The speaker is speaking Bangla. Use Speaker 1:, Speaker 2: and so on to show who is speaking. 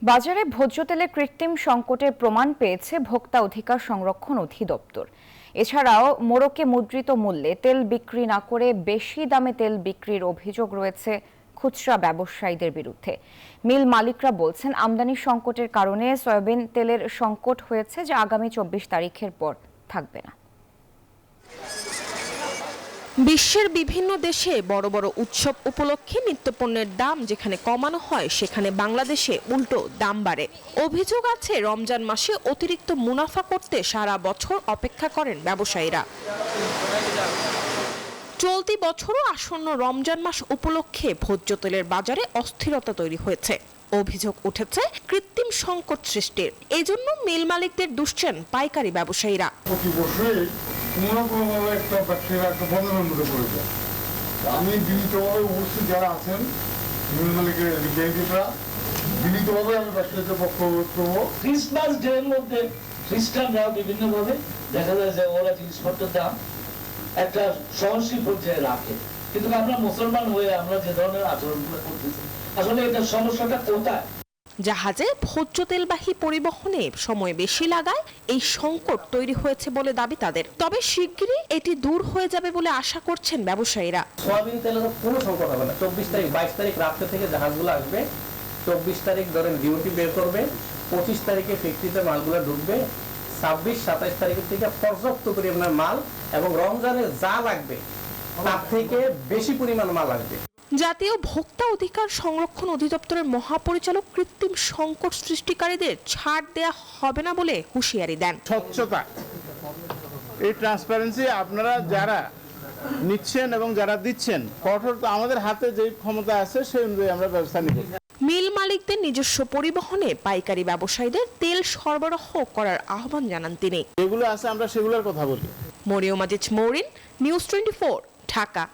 Speaker 1: বাজারে ভোজ্য তেলে কৃত্রিম সংকটের প্রমাণ পেয়েছে ভোক্তা অধিকার সংরক্ষণ অধিদপ্তর। এছাড়াও মোড়কে মুদ্রিত মূল্যে তেল বিক্রি না করে বেশি দামে তেল বিক্রির অভিযোগ রয়েছে খুচরা ব্যবসায়ীদের বিরুদ্ধে। মিল মালিকরা বলছেন, আমদানি সংকটের কারণে সয়াবিন তেলের সংকট হয়েছে, যা আগামী 24 তারিখের পর থাকবে না।
Speaker 2: বিশ্বের বিভিন্ন দেশে বড় বড় উৎসব উপলক্ষে নিত্যপণ্যের দাম যেখানে কমানো হয়, সেখানে বাংলাদেশে উল্টো দাম বাড়ে। অভিযোগ আছে, রমজান মাসে অতিরিক্ত মুনাফা করতে সারা বছর অপেক্ষা করেন ব্যবসায়ীরা। চলতি বছরও আসন্ন রমজান মাস উপলক্ষে ভোজ্য তেলের বাজারে অস্থিরতা তৈরি হয়েছে। অভিযোগ উঠেছে কৃত্রিম সংকট সৃষ্টির। এজন্য মিল মালিকদের দুষছেন পাইকারি ব্যবসায়ীরা।
Speaker 3: আমি বিনীতভাবে উপস্থিত যারা আছেন মিল মালিকের বিজ্ঞানীরা, বিনীতভাবে আমি ব্যবসায়ীদের পক্ষ করবো।
Speaker 4: ক্রিসমাস ডের মধ্যে খ্রিস্টানরা বিভিন্নভাবে দেখা যায় যে ওরা জিনিসপত্রের দাম একটা সহনশীল পর্যায়ে রাখে, কিন্তু আমরা মুসলমান হয়ে আমরা যে ধরনের আচরণগুলো করতেছি, আসলে এটা সমস্যাটা কোথায়?
Speaker 2: জাহাজে ভোজ্য তেলবাহী পরিবহনে সময় বেশি লাগায় এই সংকট তৈরি হয়েছে বলে দাবি তাদের। তবে শিগগিরই এটি দূর হয়ে যাবে বলে আশা করছেন ব্যবসায়ীরা।
Speaker 5: সয়াবিন তেলের কোনো সংকট হবে না। 24 তারিখ 22 তারিখ রাত্রে থেকে জাহাজগুলো আসবে, 24 তারিখ ধরেন ডিউটি বের করবে, 25 তারিখে ফ্যাক্টরিতে মালগুলো ঢুকবে, 26-27 তারিখের থেকে পর্যাপ্ত পরিমাণের মাল এবং রমজানে যা লাগবে তার থেকে বেশি পরিমাণ মাল লাগবে।
Speaker 2: জাতীয় ভোক্তা অধিকার সংরক্ষণ অধিদপ্তরের মহাপরিচালক কৃত্রিম সংকট সৃষ্টিকারীদের ছাড় দেয়া হবে না বলে হুঁশিয়ারি দেন।
Speaker 6: স্বচ্ছতা, এই ট্রান্সপারেন্সি আপনারা যারা নিচ্ছেন এবং যারা দিচ্ছেন, কঠোর আমাদের হাতে যে ক্ষমতা আছে সেই অনুযায়ী আমরা ব্যবস্থা নিব।
Speaker 2: মিল মালিকদের নিজস্ব পরিবহনে পাইকারি ব্যবসায়ীদের তেল সরবরাহ করার আহ্বান জানান তিনি।
Speaker 6: যেগুলো আছে আমরা সেগুলোর কথা বলি।
Speaker 2: মরিয়ম আজিজ মৌরিন, নিউজ 24, ঢাকা।